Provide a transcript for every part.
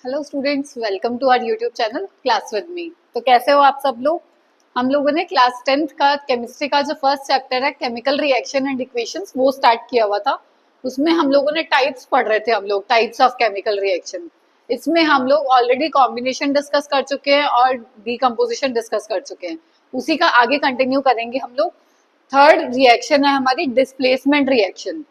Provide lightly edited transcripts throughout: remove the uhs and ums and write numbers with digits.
Hello students, welcome to our YouTube channel class with me. तो कैसे हो आप सब लोग। हम लोगों ने क्लास 10th का केमिस्ट्री का जो फर्स्ट चैप्टर है केमिकल रिएक्शन एंड इक्वेशंस वो स्टार्ट किया हुआ था। उसमें हम लोगों ने टाइप्स पढ़ रहे थे, हम लोग टाइप्स ऑफ केमिकल रिएक्शन। इसमें हम लोग ऑलरेडी कॉम्बिनेशन डिस्कस कर चुके हैं और डीकम्पोजिशन डिस्कस कर चुके हैं। उसी का आगे कंटिन्यू करेंगे हम लोग। थर्ड रिएक्शन है हमारी डिस्प्लेसमेंट रिएक्शन।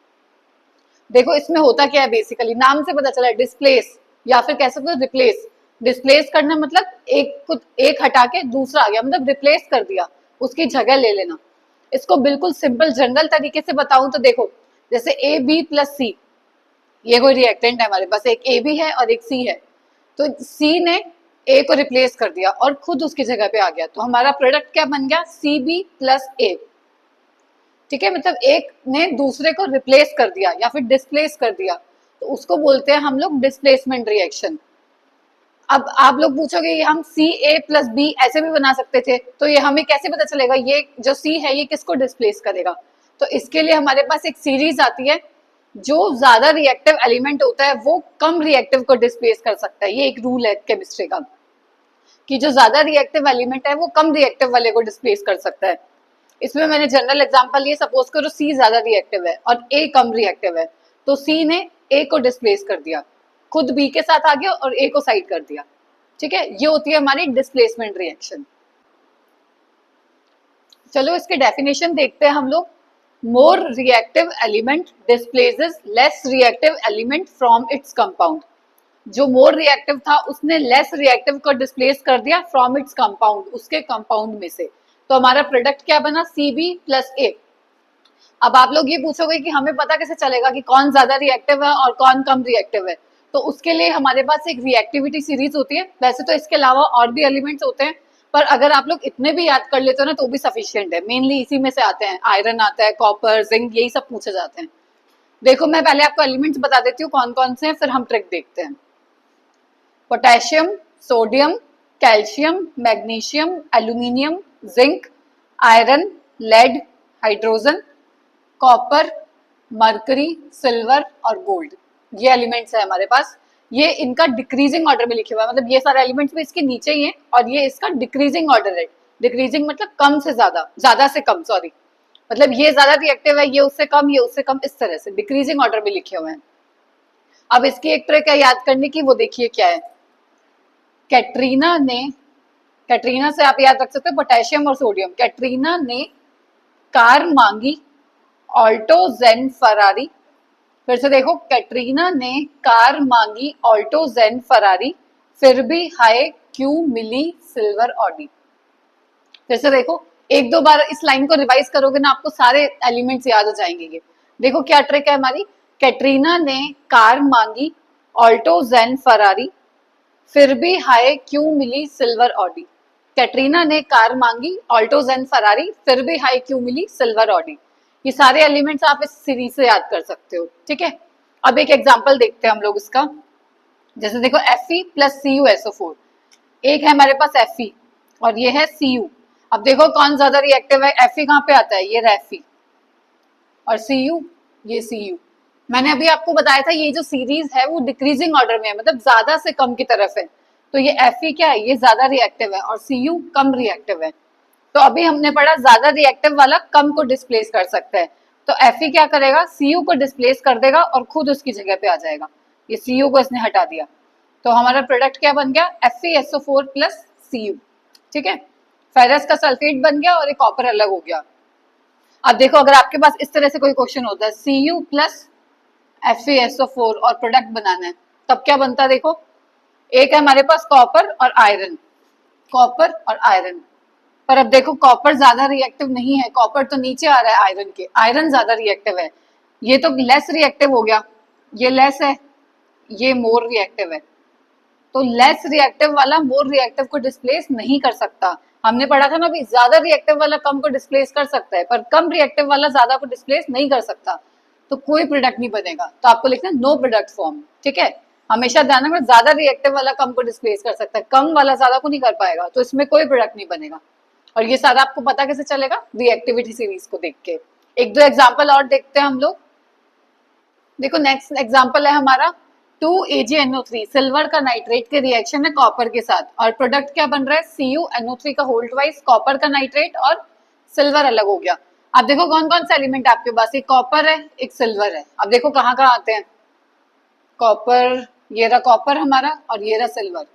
देखो इसमें होता क्या है, बेसिकली नाम से पता चला, डिस्प्लेस या फिर कह सकते हो रिप्लेस। डिस्प्लेस करना मतलब एक हटा के दूसरा आ गया, मतलब रिप्लेस कर दिया, उसकी जगह ले लेना। इसको बिल्कुल सिंपल जनरल तरीके से बताऊं तो देखो, जैसे ए बी प्लस सी, ये कोई रिएक्टेंट है हमारे पास, एक ए बी है और एक सी है। तो सी ने ए को रिप्लेस कर दिया और खुद उसकी जगह पे आ गया, तो हमारा प्रोडक्ट क्या बन गया, सी बी प्लस ए। ठीक है, मतलब एक ने दूसरे को रिप्लेस कर दिया या फिर डिस्प्लेस कर दिया, तो उसको बोलते हैं हम लोग डिस्प्लेसमेंट रिएक्शन। अब आप लोग पूछोगे ये हम सी ए प्लस बी ऐसे भी बना सकते थे, तो ये हमें कैसे पता चलेगा ये जो सी है ये किसको डिस्प्लेस करेगा। तो इसके लिए हमारे पास एक सीरीज आती है, जो ज्यादा रिएक्टिव एलिमेंट होता है वो कम रिएक्टिव को डिस्प्लेस कर सकता है। ये एक रूल है केमिस्ट्री का कि जो ज्यादा रिएक्टिव एलिमेंट है वो कम रिएक्टिव वाले को डिस्प्लेस कर सकता है। इसमें मैंने जनरल एग्जांपल लिए, सपोज करो सी ज्यादा रिएक्टिव है और ए कम रिएक्टिव है, तो सी ने ए को डिस्प्लेस कर दिया, खुद बी के साथ आ गया और ए को साइड कर दिया। ठीक है, ये होती है हमारी डिस्प्लेसमेंट रिएक्शन। चलो इसके डेफिनेशन देखते हैं हम लोग। More reactive element displaces less reactive element from its compound. जो मोर रिएक्टिव था उसने लेस रिएक्टिव को डिस्प्लेस कर दिया फ्रॉम इट्स कंपाउंड, उसके कंपाउंड में से। तो हमारा प्रोडक्ट क्या बना, सी बी प्लस ए। अब आप लोग ये पूछोगे कि हमें पता कैसे चलेगा कि कौन ज्यादा रिएक्टिव है और कौन कम रिएक्टिव है। तो उसके लिए हमारे पास एक रिएक्टिविटी सीरीज होती है। वैसे तो इसके अलावा और भी एलिमेंट्स होते हैं, पर अगर आप लोग इतने भी याद कर लेते हो ना तो भी सफिशियंट है। मेनली इसी में से आते हैं, आयरन आता है, कॉपर, जिंक, यही सब पूछे जाते हैं। देखो मैं पहले आपको एलिमेंट्स बता देती हूँ कौन कौन से हैं, फिर हम ट्रिक देखते हैं। Potassium, sodium, calcium, magnesium, aluminium, zinc, iron, lead, hydrogen, copper, mercury, silver और गोल्ड। ये एलिमेंट्स है हमारे पास। ये इनका डिक्रीजिंग ऑर्डर में लिखे हुआ है, मतलब ये सारे एलिमेंट्स भी इसके नीचे ही हैं और ये इसका डिक्रीजिंग ऑर्डर है। डिक्रीजिंग मतलब कम से ज्यादा, ज्यादा से कम, सॉरी, मतलब ये ज्यादा रिएक्टिव है, ये उससे कम, ये उससे कम, इस तरह से डिक्रीजिंग ऑर्डर में लिखे हुए हैं। अब इसकी एक ट्रिक है याद करने की, वो देखिए क्या है। कैटरीना ने, कैटरीना से आप याद रख सकते हो पोटेशियम और सोडियम। कैटरीना ने कार मांगी, ऑल्टो, जेन, फरारी। फिर से देखो, कैटरीना ने कार मांगी, ऑल्टो, जेन, फरारी, फिर भी हाय क्यों मिली सिल्वर ऑडी। फिर से देखो, एक दो बार इस लाइन को रिवाइज करोगे ना आपको सारे एलिमेंट्स याद हो जाएंगे। ये देखो क्या ट्रिक है हमारी। कैटरीना ने कार मांगी, ऑल्टो, जेन, फरारी, फिर भी हाय क्यों मिली सिल्वर ऑडी। कैटरीना ने कार मांगी, ऑल्टो, जेन, फरारी, फिर भी हाय क्यों मिली सिल्वर ऑडी। ये सारे एलिमेंट्स आप इस सीरीज से याद कर सकते हो। ठीक है, अब एक एग्जांपल देखते हैं हम लोग इसका। जैसे देखो Fe प्लस CuSO4, एक है हमारे पास Fe और ये है Cu। अब देखो कौन ज्यादा रिएक्टिव है, Fe कहाँ पे आता है, ये Fe, और Cu ये Cu। मैंने अभी आपको बताया था ये जो सीरीज है वो डिक्रीजिंग ऑर्डर में है, मतलब ज्यादा से कम की तरफ है। तो ये Fe क्या है, ये ज्यादा रिएक्टिव है और Cu कम रिएक्टिव है। तो अभी हमने पढ़ा ज्यादा रिएक्टिव वाला कम को डिस्प्लेस कर सकता है। तो Fe क्या करेगा, Cu को डिस्प्लेस कर देगा और खुद उसकी जगह पे आ जाएगा। ये Cu को इसने हटा दिया, तो हमारा प्रोडक्ट क्या बन गया, FeSO4 प्लस Cu। ठीक है, फेरस का सल्फेट बन गया और एक कॉपर अलग हो गया। अब देखो अगर आपके पास इस तरह से कोई क्वेश्चन होता है, Cu प्लस FeSO4 और प्रोडक्ट बनाना है, तब क्या बनता है। देखो एक है हमारे पास कॉपर और आयरन, कॉपर और आयरन। पर अब देखो कॉपर ज्यादा रिएक्टिव नहीं है, कॉपर तो नीचे आ रहा है आयरन के, आयरन ज्यादा रिएक्टिव है। ये तो लेस रिएक्टिव हो गया, ये लेस है, ये मोर रिएक्टिव है। तो लेस रिएक्टिव वाला मोर रिएक्टिव को डिस्प्लेस नहीं कर सकता। हमने पढ़ा था ना अभी, ज्यादा रिएक्टिव वाला कम को डिस्प्लेस कर सकता है, पर कम रिएक्टिव वाला ज्यादा को डिस्प्लेस नहीं कर सकता, तो कोई प्रोडक्ट नहीं बनेगा। तो आपको लिखना है नो प्रोडक्ट फॉर्म। ठीक है, हमेशा ध्यान रखना, ज्यादा रिएक्टिव वाला कम को डिस्प्लेस कर सकता है, कम वाला ज्यादा को नहीं कर पाएगा, तो इसमें कोई प्रोडक्ट नहीं बनेगा। और ये सारा आपको पता कैसे चलेगा, रिएक्टिविटी सीरीज को देख के। एक दो एग्जांपल और देखते हैं हम लोग। देखो नेक्स्ट एग्जांपल है हमारा 2AgNO3 सिल्वर का नाइट्रेट के रिएक्शन है कॉपर के साथ, और प्रोडक्ट क्या बन रहा है, CuNO3 का होल्ड वाइज कॉपर का नाइट्रेट और सिल्वर अलग हो गया। अब देखो कौन कौन सा एलिमेंट आपके पास, एक कॉपर है एक सिल्वर है। अब देखो कहाँ कहाँ आते हैं कॉपर, ये रहा कॉपर हमारा और ये रहा सिल्वर।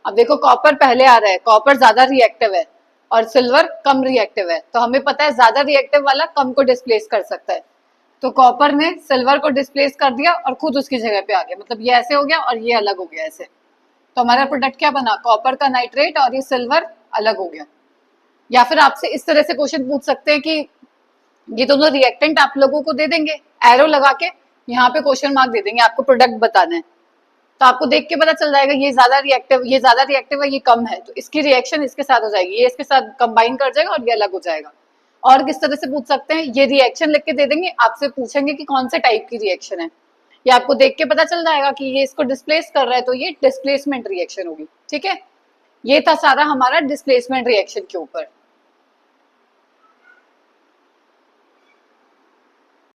अब देखो कॉपर पहले आ रहा है, कॉपर ज्यादा रिएक्टिव है और सिल्वर कम रिएक्टिव है, तो हमें पता है ज्यादा रिएक्टिव वाला कम को डिस्प्लेस कर सकता है। तो कॉपर ने सिल्वर को डिस्प्लेस कर दिया और खुद उसकी जगह पे आ गया, मतलब ये ऐसे हो गया और ये अलग हो गया ऐसे। तो हमारा प्रोडक्ट क्या बना, कॉपर का नाइट्रेट और ये सिल्वर अलग हो गया। या फिर आपसे इस तरह से क्वेश्चन पूछ सकते हैं कि ये दोनों रिएक्टेंट आप लोगों को दे देंगे, एरो लगा के यहाँ पे क्वेश्चन मार्क दे देंगे, आपको प्रोडक्ट बताना है। तो आपको देख के पता चल जाएगा ये ज्यादा रिएक्टिव है, ये कम है, तो इसकी रिएक्शन इसके साथ हो जाएगी, ये इसके साथ कंबाइन कर जाएगा और ये अलग हो जाएगा। और किस तरह से पूछ सकते हैं, ये रिएक्शन लिख के दे देंगे, आपसे पूछेंगे कि कौन से टाइप की रिएक्शन है, ये आपको देख के पता चल जाएगा कि ये इसको डिस्प्लेस कर रहा है, तो ये डिस्प्लेसमेंट रिएक्शन होगी। ठीक है, ये था सारा हमारा डिस्प्लेसमेंट रिएक्शन के ऊपर।